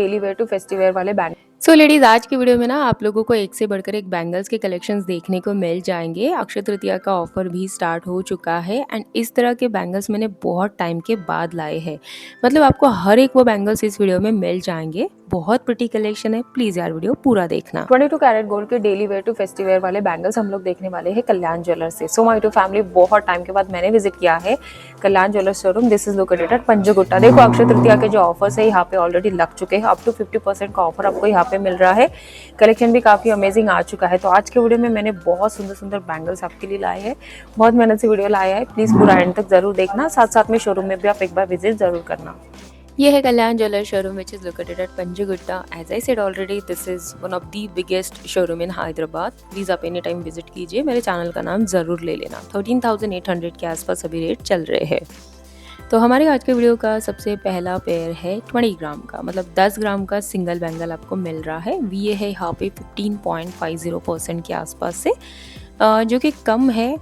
Daily wear to festive wear वाले bangle. So ladies, आज की वीडियो में ना आप लोगों को एक से बढ़कर एक बैंगल्स के कलेक्शंस देखने को मिल जाएंगे। अक्षय तृतीया का ऑफर भी स्टार्ट हो चुका है एंड इस तरह के बैंगल्स मैंने बहुत टाइम के बाद लाए हैं। मतलब आपको हर एक वो बैंगल्स इस वीडियो में मिल जाएंगे। बहुत प्रिटी कलेक्शन है, प्लीज यार वीडियो पूरा देखना। 22 कैरेट गोल्ड के daily wear to festive wear वाले बैंगल्स हम लोग देखने वाले हैं कल्याण ज्वेलर्स से। सो माय टू फैमिली, बहुत टाइम के बाद मैंने विजिट किया है Kalyan Jewellers showroom. This is located at Panjagutta. देखो अक्षय तृतीया के जो ऑफर्स है यहाँ पे ऑलरेडी लग चुके हैं। अप टू 50% का ऑफर आपको यहाँ पे मिल रहा है। कलेक्शन भी काफी अमेजिंग आ चुका है। तो आज के वीडियो में मैंने बहुत सुंदर सुंदर बैंगल्स आपके लिए लाए हैं। बहुत मेहनत से वीडियो लाया है, प्लीज पूरा एंड तक जरूर देखना। साथ साथ में शोरूम में भी आप एक बार विजिट जरूर करना। ये है Kalyan jeweller showroom which is located at Panjagutta. As I said already, this is one of the biggest showroom in Hyderabad. Please आप एनी टाइम विजिट कीजिए। मेरे चैनल का नाम जरूर ले लेना। 13,800 के आसपास अभी रेट चल रहे हैं। तो हमारे आज के वीडियो का सबसे पहला पेयर है 20 ग्राम का, मतलब 10 ग्राम का सिंगल बैंगल आपको मिल रहा है। ये है यहाँ पे 15.50% के आसपास से, जो कि कम है।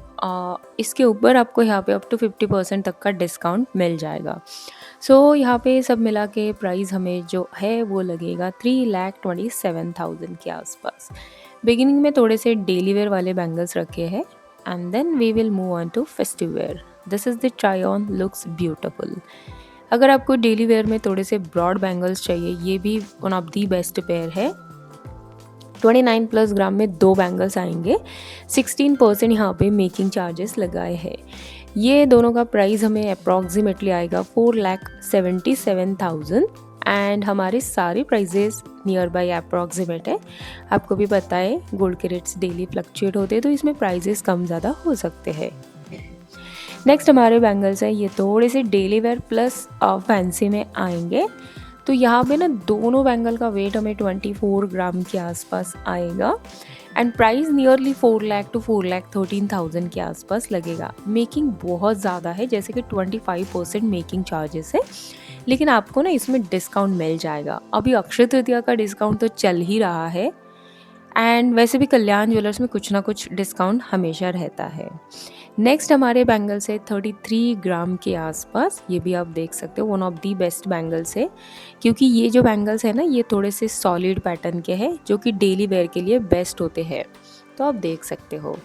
इसके ऊपर आपको यहाँ पे अप टू 50% तक का डिस्काउंट मिल जाएगा। सो यहाँ पे सब मिला के प्राइस हमें जो है वो लगेगा 3,27,000 के आसपास। बिगिनिंग में थोड़े से डेली वेयर वाले बैंगल्स रखे हैं and then we will move on to festive wear. This is the try on, looks beautiful. अगर आपको डेली वेयर में थोड़े से ब्रॉड बैंगल्स चाहिए, ये भी one of the best pair है। 29 प्लस ग्राम में 2 बैंगल्स आएंगे। 16% यहाँ पे मेकिंग चार्जेस लगाए हैं। ये दोनों का प्राइस हमें अप्रॉक्सीमेटली आएगा 4,77,000 एंड हमारे सारे प्राइजेस नियर बाई अप्रॉक्सीमेट है। आपको भी पता है गोल्ड के रेट्स डेली फ्लक्चुएट होते हैं, तो इसमें प्राइजेस कम ज़्यादा हो सकते हैं। नेक्स्ट हमारे बैंगल्स हैं, ये थोड़े से डेली वेयर प्लस फैंसी में आएंगे। तो यहाँ पे ना दोनों बैंगल का वेट हमें 24 ग्राम के आसपास आएगा and price nearly 4 lakh to 4,13,000 के आसपास लगेगा। मेकिंग बहुत ज़्यादा है, जैसे कि 25% मेकिंग चार्जेस है, लेकिन आपको ना इसमें डिस्काउंट मिल जाएगा। अभी अक्षय तृतीया का डिस्काउंट तो चल ही रहा है एंड वैसे भी कल्याण ज्वेलर्स में कुछ ना कुछ डिस्काउंट हमेशा रहता है। नेक्स्ट हमारे बैंगल्स है 33 ग्राम के आसपास। ये भी आप देख सकते हो, one of the best bangles है, क्योंकि ये जो बैंगल्स है ना ये थोड़े से सॉलिड पैटर्न के हैं, जो कि डेली वेयर के लिए बेस्ट होते हैं। तो आप देख सकते हो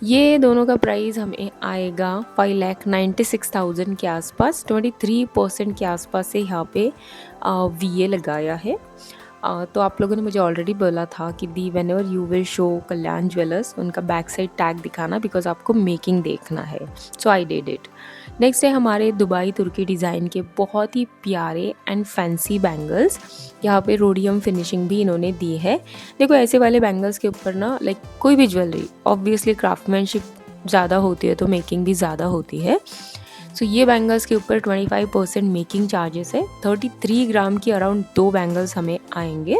ये दोनों का प्राइस हमें आएगा 5,96,000 के आसपास। 23% के आसपास से यहाँ पे VA लगाया है। तो आप लोगों ने मुझे ऑलरेडी बोला था कि the whenever you will show Kalyan Jewellers, उनका बैक साइड टैग दिखाना, बिकॉज आपको मेकिंग देखना है। So I did it. Next है हमारे दुबई तुर्की डिज़ाइन के बहुत ही प्यारे एंड फैंसी बैंगल्स। यहाँ पे रोडियम फिनिशिंग भी इन्होंने दी है। देखो ऐसे वाले बैंगल्स के ऊपर ना लाइक कोई भी ज्वेलरी, ऑब्वियसली क्राफ्टमैनशिप ज़्यादा होती है तो मेकिंग भी ज़्यादा होती है। सो ये बैंगल्स के ऊपर 25% मेकिंग चार्जेस है। 33 ग्राम की अराउंड 2 बैंगल्स हमें आएंगे।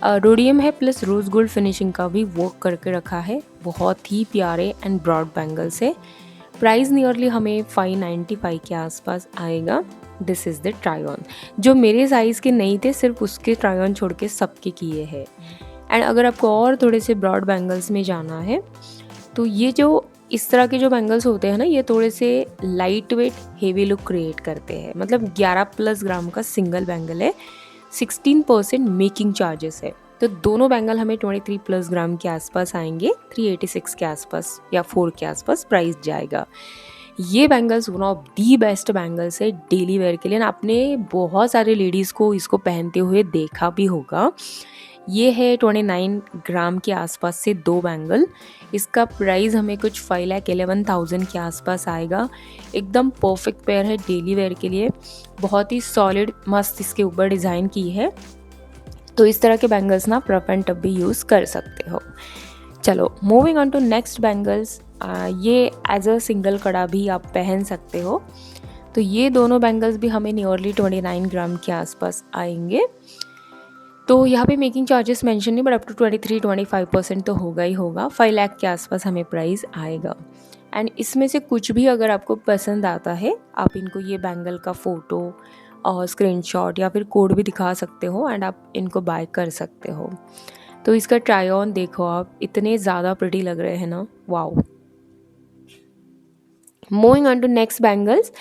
रोडियम है प्लस रोज गोल्ड फिनिशिंग का भी वर्क करके रखा है। बहुत ही प्यारे एंड ब्रॉड बैंगल्स है। प्राइस नियरली हमें 595 के आसपास आएगा। This is the try on. जो मेरे साइज़ के नहीं थे, सिर्फ उसके ट्राई ऑन छोड़ के सबके किए हैं। एंड अगर आपको और थोड़े से ब्रॉड बैंगल्स में जाना है, तो ये जो इस तरह के जो बैंगल्स होते हैं ना, ये थोड़े से light weight heavy look create करते हैं। मतलब 11 प्लस ग्राम का सिंगल बैंगल है। 16% मेकिंग चार्जेस है। तो दोनों बैंगल हमें 23 प्लस ग्राम के आसपास आएंगे। 386 के आसपास या 4 के आसपास प्राइस जाएगा। ये bangles one of the best bangles है डेली वेयर के लिए। आपने बहुत सारे लेडीज़ को इसको पहनते हुए देखा भी होगा। ये है 29 ग्राम के आसपास से 2 बैंगल। इसका प्राइस हमें कुछ 5,11,000 के आसपास आएगा। एकदम परफेक्ट पेयर है डेली वेयर के लिए। बहुत ही सॉलिड मस्त इसके ऊपर डिज़ाइन की है। तो इस तरह के बैंगल्स ना रफ एंड टफ भी यूज़ कर सकते हो। चलो moving on to next bangles. ये एज अ सिंगल कड़ा भी आप पहन सकते हो। तो ये दोनों बैंगल्स भी हमें नियरली 29 ग्राम के आसपास आएंगे। तो यहाँ पे मेकिंग चार्जेस मेंशन नहीं, बट अप टू 23-25% तो होगा ही होगा। 5 लाख के आसपास हमें प्राइस आएगा। एंड इसमें से कुछ भी अगर आपको पसंद आता है, आप इनको ये बैंगल का फ़ोटो और स्क्रीनशॉट या फिर कोड भी दिखा सकते हो एंड आप इनको बाय कर सकते हो। तो इसका ट्राई ऑन देखो आप, इतने ज़्यादा प्रिटी लग रहे हैं ना, wow. Moving on to next bangles.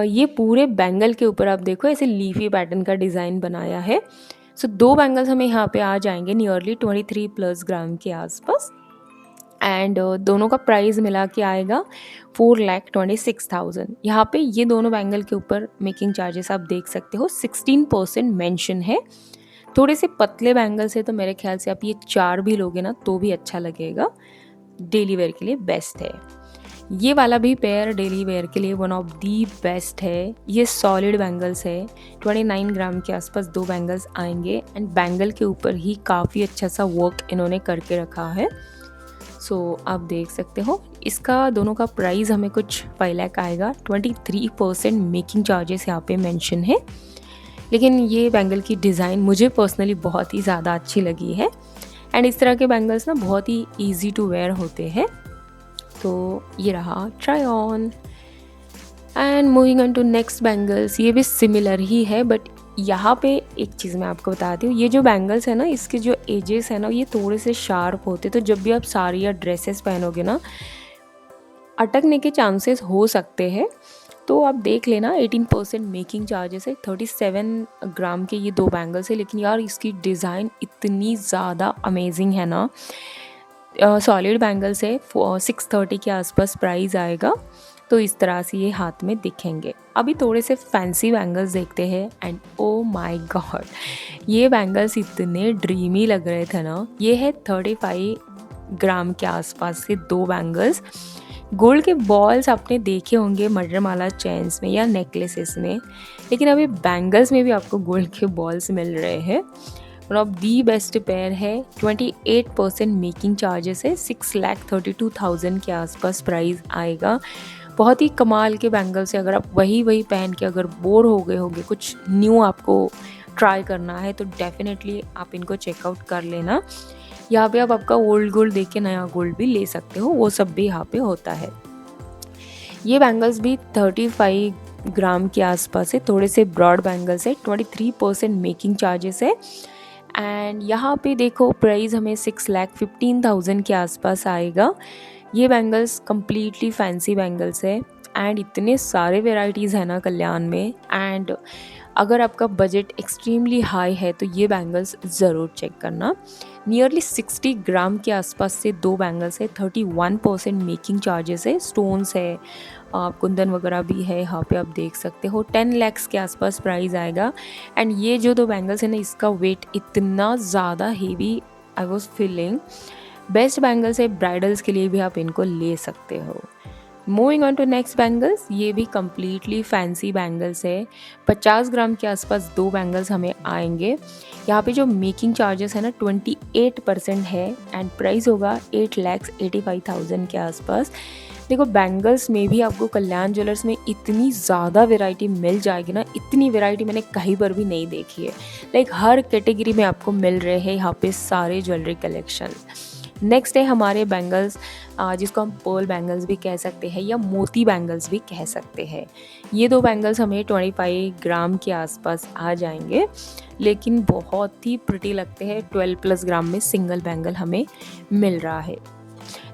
ये पूरे बैंगल के ऊपर आप देखो ऐसे लीफी पैटर्न का डिज़ाइन बनाया है। सो 2 बैंगल्स हमें यहाँ पे आ जाएंगे नियरली 23 प्लस ग्राम के आसपास। एंड दोनों का प्राइस मिला के आएगा 4,26,000। यहाँ पे ये दोनों बैंगल के ऊपर मेकिंग चार्जेस आप देख सकते हो 16% मेंशन है। थोड़े से पतले बैंगल्स है तो मेरे ख्याल से आप ये 4 भी लोगे ना तो भी अच्छा लगेगा, डेली वेयर के लिए बेस्ट है। ये वाला भी पेयर डेली वेयर के लिए वन ऑफ दी बेस्ट है। ये सॉलिड बैंगल्स है, 29 ग्राम के आसपास 2 बैंगल्स आएंगे एंड बैंगल के ऊपर ही काफ़ी अच्छा सा वर्क इन्होंने करके रखा है। सो आप देख सकते हो इसका दोनों का प्राइस हमें कुछ 5 लाख आएगा। 23% मेकिंग चार्जेस यहाँ पे मेंशन है। लेकिन ये बैंगल की डिज़ाइन मुझे पर्सनली बहुत ही ज़्यादा अच्छी लगी है एंड इस तरह के बैंगल्स ना बहुत ही ईजी टू वेयर होते हैं। तो ये रहा try on and moving on to next bangles. ये भी सिमिलर ही है बट यहाँ पे एक चीज़ मैं आपको बताती हूँ, ये जो बैंगल्स है ना इसके जो एजेस है ना ये थोड़े से शार्प होते, तो जब भी आप साड़ी या ड्रेसेस पहनोगे ना अटकने के चांसेस हो सकते हैं। तो आप देख लेना 18% मेकिंग चार्जेस है। 37 ग्राम के ये 2 बैंगल्स है, लेकिन यार इसकी डिज़ाइन इतनी ज़्यादा अमेजिंग है ना। सॉलिड बैंगल्स है, 630 के आसपास प्राइस आएगा। तो इस तरह से ये हाथ में दिखेंगे। अभी थोड़े से फैंसी बैंगल्स देखते हैं एंड ओ माय गॉड ये बैंगल्स इतने ड्रीमी लग रहे थे ना। ये है 35 ग्राम के आसपास से 2 बैंगल्स। गोल्ड के बॉल्स आपने देखे होंगे मटरमाला चेन्स में या नेकलेसेस में, लेकिन अभी बैंगल्स में भी आपको गोल्ड के बॉल्स मिल रहे हैं। One of the best pair है। 28% मेकिंग चार्जेस है। 6,32,000 के आसपास प्राइस आएगा। बहुत ही कमाल के बैंगल्स है। अगर आप वही पहन के अगर बोर हो गए होंगे, कुछ न्यू आपको ट्राई करना है तो डेफिनेटली आप इनको चेकआउट कर लेना। यहाँ पे आप आपका ओल्ड गोल्ड देख के नया गोल्ड भी ले सकते हो, वो सब भी यहाँ पे होता है। ये बैंगल्स भी 35 ग्राम के आसपास है, थोड़े से ब्रॉड बैंगल्स है। 23% मेकिंग चार्जेस है एंड यहाँ पे देखो प्राइस हमें 6,15,000 के आसपास आएगा। ये बैंगल्स कम्प्लीटली फैंसी बैंगल्स है एंड इतने सारे वेराइटीज़ है ना कल्याण में। एंड अगर आपका बजट एक्सट्रीमली हाई है तो ये बैंगल्स ज़रूर चेक करना। नियरली 60 ग्राम के आसपास से 2 बैंगल्स है। 31% मेकिंग चार्जेस है। स्टोन्स है, कुंदन वगैरह भी है यहाँ पे आप देख सकते हो। 10 लैक्स के आसपास प्राइस आएगा एंड ये जो 2 बैंगल्स है ना इसका वेट इतना ज़्यादा heavy I was feeling. Best bangles है, ब्राइडल्स के लिए भी आप इनको ले सकते हो। Moving on to next bangles. ये भी कम्प्लीटली फैंसी बैंगल्स है। 50 ग्राम के आसपास 2 बैंगल्स हमें आएंगे। यहाँ पे जो मेकिंग चार्जेस है ना 28% है एंड प्राइस होगा 8,85,000 के आसपास। देखो बैंगल्स में भी आपको कल्याण ज्वेलर्स में इतनी ज़्यादा वैरायटी मिल जाएगी ना, इतनी वैरायटी मैंने कहीं पर भी नहीं देखी है। लाइक हर कैटेगरी में आपको मिल रहे हैं यहाँ पे सारे ज्वेलरी कलेक्शन। नेक्स्ट है हमारे बैंगल्स, जिसको हम पर्ल बैंगल्स भी कह सकते हैं या मोती बैंगल्स भी कह सकते हैं। ये 2 बैंगल्स हमें 25 ग्राम के आसपास आ जाएंगे, लेकिन बहुत ही प्रिटी लगते हैं। 12 प्लस ग्राम में सिंगल बैंगल हमें मिल रहा है।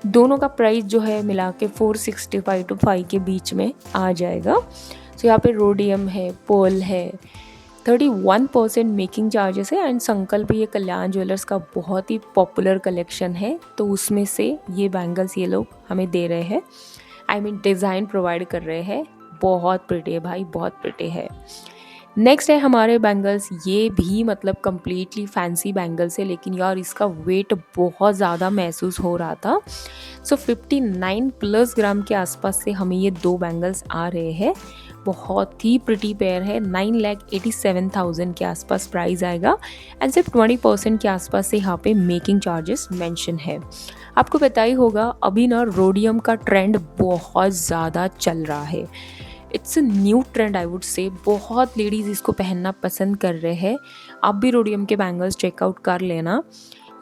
दोनों का प्राइस जो है मिला के 465 to 5 के बीच में आ जाएगा। तो यहाँ पे रोडियम है, पर्ल है। 31% मेकिंग चार्जेस है एंड संकल्प ये कल्याण ज्वेलर्स का बहुत ही पॉपुलर कलेक्शन है, तो उसमें से ये बैंगल्स ये लोग हमें दे रहे हैं। आई मीन डिज़ाइन प्रोवाइड कर रहे हैं। बहुत प्रिटी है भाई, बहुत प्रिटी है। नेक्स्ट है हमारे बैंगल्स। ये भी मतलब कम्प्लीटली फैंसी बैंगल्स है, लेकिन यार इसका वेट बहुत ज़्यादा महसूस हो रहा था। सो 59 प्लस ग्राम के आसपास से हमें ये 2 बैंगल्स आ रहे हैं। बहुत ही प्रिटी पेयर है। 9,87,000 के आसपास प्राइस आएगा एंड सिर्फ 20% के आसपास से यहाँ पे मेकिंग चार्जेस मेंशन है। आपको पता ही होगा अभी ना रोडियम का ट्रेंड बहुत ज़्यादा चल रहा है। It's a new trend I would say. बहुत लेडीज़ इसको पहनना पसंद कर रहे हैं। आप भी रोडियम के बैंगल्स चेकआउट कर लेना।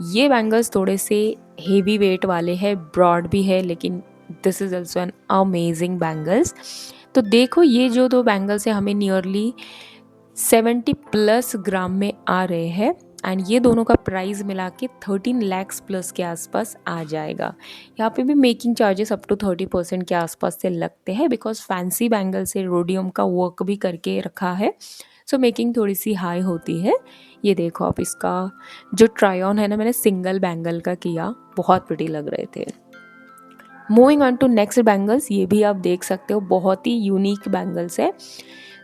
ये बैंगल्स थोड़े से हेवी वेट वाले हैं, ब्रॉड भी है, लेकिन this is also an amazing bangles. तो देखो ये जो 2 बैंगल्स है हमें नियरली 70 प्लस ग्राम में आ रहे हैं एंड ये दोनों का प्राइस मिला के 13 लैक्स प्लस के आसपास आ जाएगा। यहाँ पे भी मेकिंग चार्जेस अप टू 30% के आसपास से लगते हैं, बिकॉज फैंसी बैंगल से रोडियम का वर्क भी करके रखा है। सो मेकिंग थोड़ी सी हाई होती है। ये देखो आप, इसका जो ट्राई ऑन है ना, मैंने सिंगल बैंगल का किया, बहुत प्रिटी लग रहे थे। Moving on to next bangles, ये भी आप देख सकते हो बहुत ही यूनिक बैंगल्स है।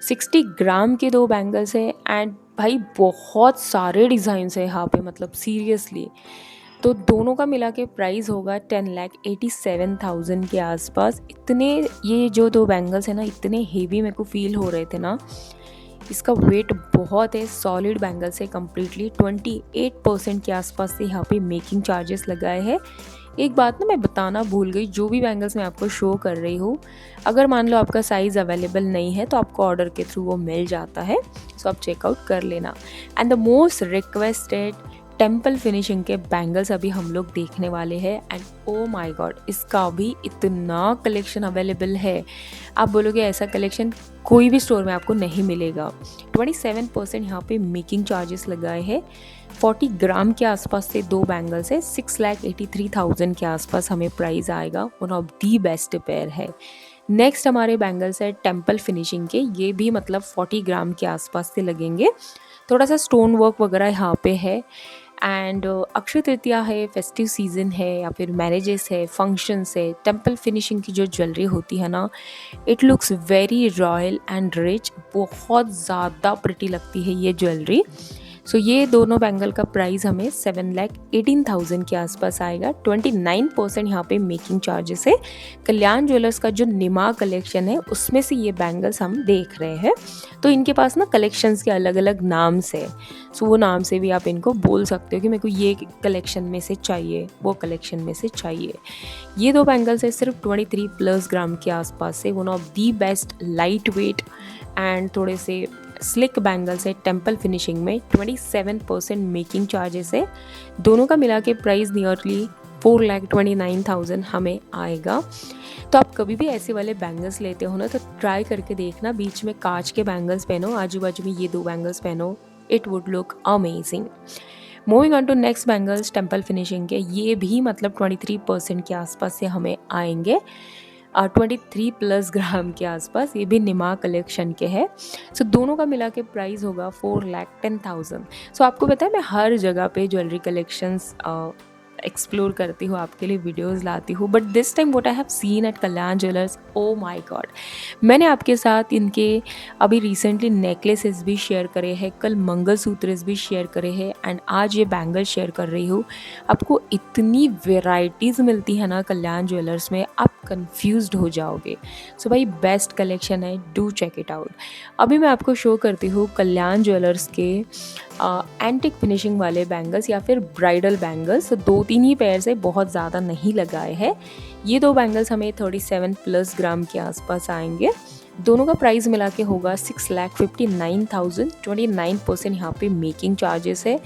60 ग्राम के 2 बैंगल्स है एंड भाई बहुत सारे डिज़ाइंस है यहाँ पे, मतलब सीरियसली। तो दोनों का मिला के प्राइस होगा 10,87,000 के आसपास। इतने, ये जो 2 बैंगल्स है ना, इतने हेवी मेरे को फील हो रहे थे ना। इसका वेट बहुत है, सॉलिड बैंगल्स है कम्प्लीटली। 28% के आसपास से यहाँ पे मेकिंग चार्जेस लगाए हैं। एक बात ना मैं बताना भूल गई, जो भी बैंगल्स मैं आपको शो कर रही हूँ, अगर मान लो आपका साइज़ अवेलेबल नहीं है तो आपको ऑर्डर के थ्रू वो मिल जाता है, सो आप चेकआउट कर लेना। And the most requested temple finishing के बैंगल्स अभी हम लोग देखने वाले हैं। एंड ओ माय गॉड, इसका भी इतना कलेक्शन अवेलेबल है, आप बोलोगे ऐसा कलेक्शन कोई भी स्टोर में आपको नहीं मिलेगा। 27% यहाँ पे मेकिंग चार्जेस लगाए हैं। 40 ग्राम के आसपास से 2 बैंगल्स है, 6,83,000 के आसपास हमें प्राइस आएगा। One of the best pair है। नेक्स्ट हमारे बैंगल्स है टेम्पल फिनिशिंग के, ये भी मतलब 40 ग्राम के आसपास से लगेंगे। थोड़ा सा स्टोन वर्क वगैरह यहाँ पे है। एंड अक्षय तृतीया है, फेस्टिव सीजन है, या फिर मैरिजेस है, फंक्शंस है, टेम्पल फिनिशिंग की जो ज्वेलरी होती है ना, it looks very royal and rich. बहुत ज़्यादा प्रिटी लगती है ये ज्वेलरी। सो ये दोनों बैंगल का प्राइस हमें 7,18,000 के आसपास आएगा। 29% यहाँ पे मेकिंग चार्जेस है। कल्याण ज्वेलर्स का जो निमा कलेक्शन है उसमें से ये बैंगल्स हम देख रहे हैं। तो इनके पास ना कलेक्शंस के अलग अलग नाम्स है, सो वो नाम से भी आप इनको बोल सकते हो कि मेरे को ये कलेक्शन में से चाहिए, वो कलेक्शन में से चाहिए। ये 2 बैंगल्स है सिर्फ 23+ ग्राम के आसपास से। One of the best light weight and थोड़े से स्लिक बैंगल्स है टेम्पल फिनिशिंग में। 27% मेकिंग चार्जेस है। दोनों का मिला के प्राइस नियरली 4,29,000 हमें आएगा। तो आप कभी भी ऐसे वाले बैंगल्स लेते हो ना, तो ट्राई करके देखना, बीच में कांच के बैंगल्स पहनो, आजू बाजू में ये 2 बैंगल्स पहनो, it would look amazing. Moving on to next bangles temple finishing के, ये भी मतलब 23% के आसपास से हमें आएंगे। 23+ ग्राम के आसपास, ये भी निमा कलेक्शन के हैं। सो दोनों का मिला के प्राइस होगा 4,10,000। सो आपको पता है मैं हर जगह पे ज्वेलरी कलेक्शंस एक्सप्लोर करती हूँ, आपके लिए वीडियोस लाती हूँ, but this time what I have seen at Kalyan jewellers, oh my god. मैंने आपके साथ इनके अभी रिसेंटली नेकलेसेस भी शेयर करे हैं, कल मंगलसूत्र भी शेयर करे हैं, एंड आज ये बैंगल शेयर कर रही हूँ। आपको इतनी वेराइटीज़ मिलती है ना कल्याण ज्वेलर्स में, आप कंफ्यूज्ड हो जाओगे। सो भाई बेस्ट कलेक्शन है, डू चेक इट आउट। अभी मैं आपको शो करती हूँ कल्याण ज्वेलर्स के एंटिक फिनिशिंग वाले बैंगल्स या फिर ब्राइडल बैंगल्स। 2-3 ही पेयर से, बहुत ज़्यादा नहीं लगाए हैं। ये 2 बैंगल्स हमें 37+ ग्राम के आसपास आएंगे। दोनों का प्राइस मिला के होगा 6,59,000। 29% यहाँ पे मेकिंग चार्जेस है।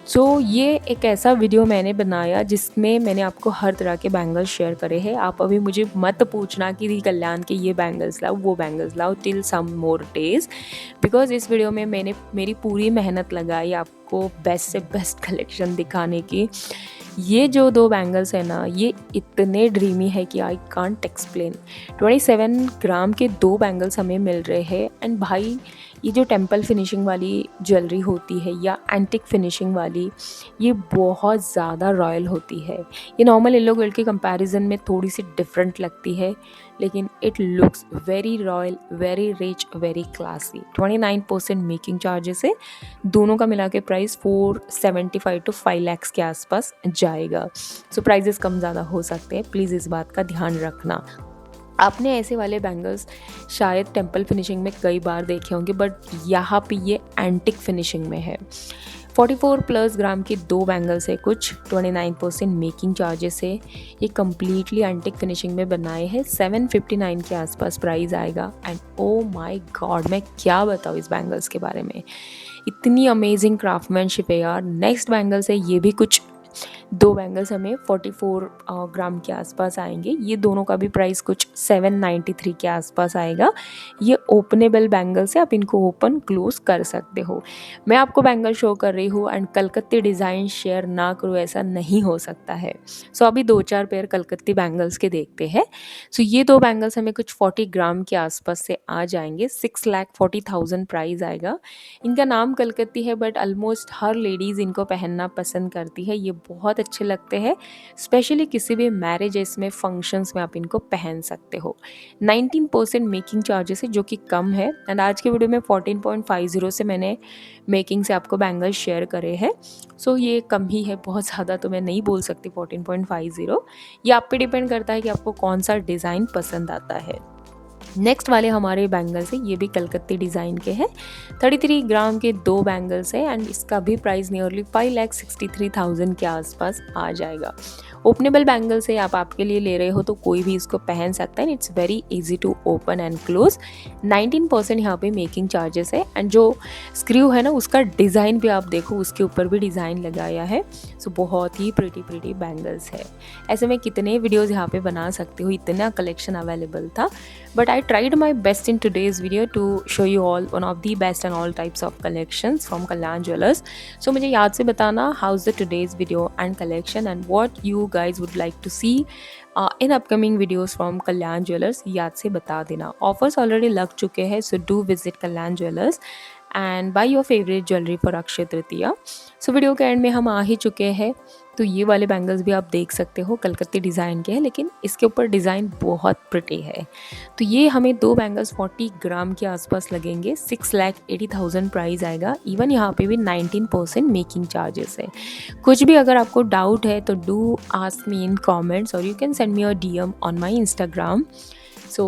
सो ये एक ऐसा वीडियो मैंने बनाया जिसमें मैंने आपको हर तरह के बैंगल्स शेयर करे हैं। आप अभी मुझे मत पूछना कि कल्याण के ये बैंगल्स लाओ, वो बैंगल्स लाओ, till some more days, because इस वीडियो में मैंने मेरी पूरी मेहनत लगाई आपको बेस्ट से बेस्ट कलेक्शन दिखाने की। ये जो 2 बैंगल्स है ना, ये इतने ड्रीमी है कि आई कांट एक्सप्लेन। 27 ग्राम के 2 बैंगल्स हमें मिल रहे हैं। एंड भाई ये जो टेम्पल फिनिशिंग वाली ज्वेलरी होती है या एंटिक फिनिशिंग वाली, ये बहुत ज़्यादा रॉयल होती है। ये नॉर्मल येलो गोल्ड के कंपैरिजन में थोड़ी सी डिफरेंट लगती है, लेकिन it looks very royal, very rich, very classy. 29% making charges है। दोनों का मिला के प्राइस 475 to 5 lakhs के आसपास जाएगा। सो प्राइजेस कम ज़्यादा हो सकते हैं, प्लीज़ इस बात का ध्यान रखना। आपने ऐसे वाले बैंगल्स शायद टेम्पल फिनिशिंग में कई बार देखे होंगे, बट यहाँ पे ये एंटिक फिनिशिंग में है। 44+ ग्राम के 2 बैंगल्स है कुछ। 29% मेकिंग चार्जेस है। ये कम्प्लीटली एंटिक फिनिशिंग में बनाए हैं। 759 के आसपास प्राइस आएगा। एंड ओ माय गॉड, मैं क्या बताऊँ इस बैंगल्स के बारे में, इतनी अमेजिंग क्राफ्टमैनशिप है यार। नेक्स्ट बैंगल्स है, ये भी कुछ दो बैंगल्स हमें 44 ग्राम के आसपास आएंगे। ये दोनों का भी प्राइस कुछ 793 के आसपास आएगा। ये ओपनेबल बैंगल्स है, आप इनको ओपन क्लोज कर सकते हो। मैं आपको बैंगल शो कर रही हूँ एंड कलकत्ती डिज़ाइन शेयर ना करूँ ऐसा नहीं हो सकता है। सो अभी 2-4 पेयर कलकत्ती बैंगल्स के देखते हैं। सो ये दो बैंगल्स हमें कुछ 40 ग्राम के आसपास से आ जाएंगे। 6,40,000 प्राइस आएगा। इनका नाम कलकत्ती है बट ऑलमोस्ट हर लेडीज़ इनको पहनना पसंद करती है। ये बहुत अच्छे लगते हैं, स्पेशली किसी भी मैरिजेस में, फंक्शंस में आप इनको पहन सकते हो। 19% मेकिंग चार्जेस है जो कि कम है एंड आज के वीडियो में 14.50 से मैंने मेकिंग से आपको बैंगल्स शेयर करे हैं। सो ये कम ही है, बहुत ज़्यादा तो मैं नहीं बोल सकती 14.50। ये आप पे डिपेंड करता है कि आपको कौन सा डिज़ाइन पसंद आता है। नेक्स्ट वाले हमारे बैंगल्स है, ये भी कलकत्ती डिज़ाइन के हैं। 33 ग्राम के दो बैंगल्स है एंड इसका भी प्राइस नियरली 5,63,000 के आसपास आ जाएगा। ओपनेबल बैंगल्स है, आप आपके लिए ले रहे हो तो कोई भी इसको पहन सकता है। It's very easy to open and close. 19% यहाँ पे मेकिंग चार्जेस है एंड जो स्क्रू है ना उसका डिज़ाइन भी आप देखो, उसके ऊपर भी डिज़ाइन लगाया है। सो बहुत ही प्रिटी बैंगल्स है। ऐसे में कितने वीडियोज़ यहाँ पे बना सकते हो, इतना कलेक्शन अवेलेबल था। But I tried my best in today's video to show you all one of the best and all types of collections from Kalyan Jewellers. So मुझे याद से बताना how's the today's video and collection and what you guys would like to see in upcoming videos from Kalyan Jewellers. याद से बता देना। Offers already लग चुके हैं, so do visit Kalyan Jewellers and buy your favorite jewelry for Akshaya Tritiya. So video के and में हम आ ही चुके हैं। तो ये वाले बैंगल्स भी आप देख सकते हो, कलकत्ती डिज़ाइन के हैं लेकिन इसके ऊपर डिज़ाइन बहुत प्रिटी है। तो ये हमें दो बैंगल्स 40 ग्राम के आसपास लगेंगे। 6,80,000 प्राइस आएगा। इवन यहाँ पे भी 19% मेकिंग चार्जेस है। कुछ भी अगर आपको डाउट है तो do ask me in comments और you can send me a DM on my Instagram. So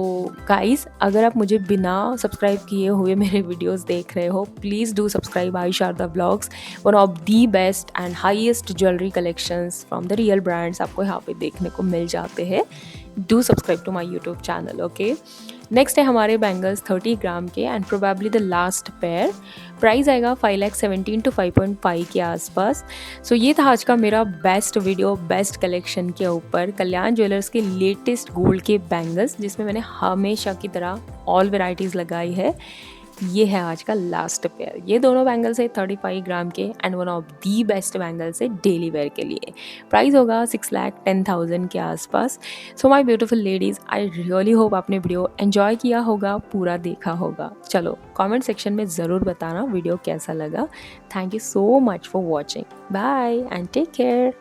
guys, अगर आप मुझे बिना सब्सक्राइब किए हुए मेरे वीडियोस देख रहे हो, please do subscribe I Sharda vlogs. One of the best and highest jewellery collections from the real brands आपको यहाँ पे देखने को मिल जाते हैं। Do subscribe to my YouTube channel, okay. Next है हमारे बैंगल्स 30 ग्राम के and probably the last pair. Price आएगा 5,17,000 to 5.5 के आसपास। सो ये था आज का मेरा बेस्ट वीडियो, बेस्ट कलेक्शन के ऊपर कल्याण ज्वेलर्स के लेटेस्ट गोल्ड के बैंगल्स, जिसमें मैंने हमेशा की तरह ऑल वेराइटीज़ लगाई है। ये है आज का लास्ट पेयर। ये दोनों बैंगल्स है 35 ग्राम के and one of the best bangles है डेली वेयर के लिए। प्राइस होगा 6,10,000 के आसपास। So my beautiful ladies, I really hope आपने वीडियो एंजॉय किया होगा, पूरा देखा होगा। चलो कमेंट सेक्शन में ज़रूर बताना वीडियो कैसा लगा। Thank you so much for watching. Bye and take care.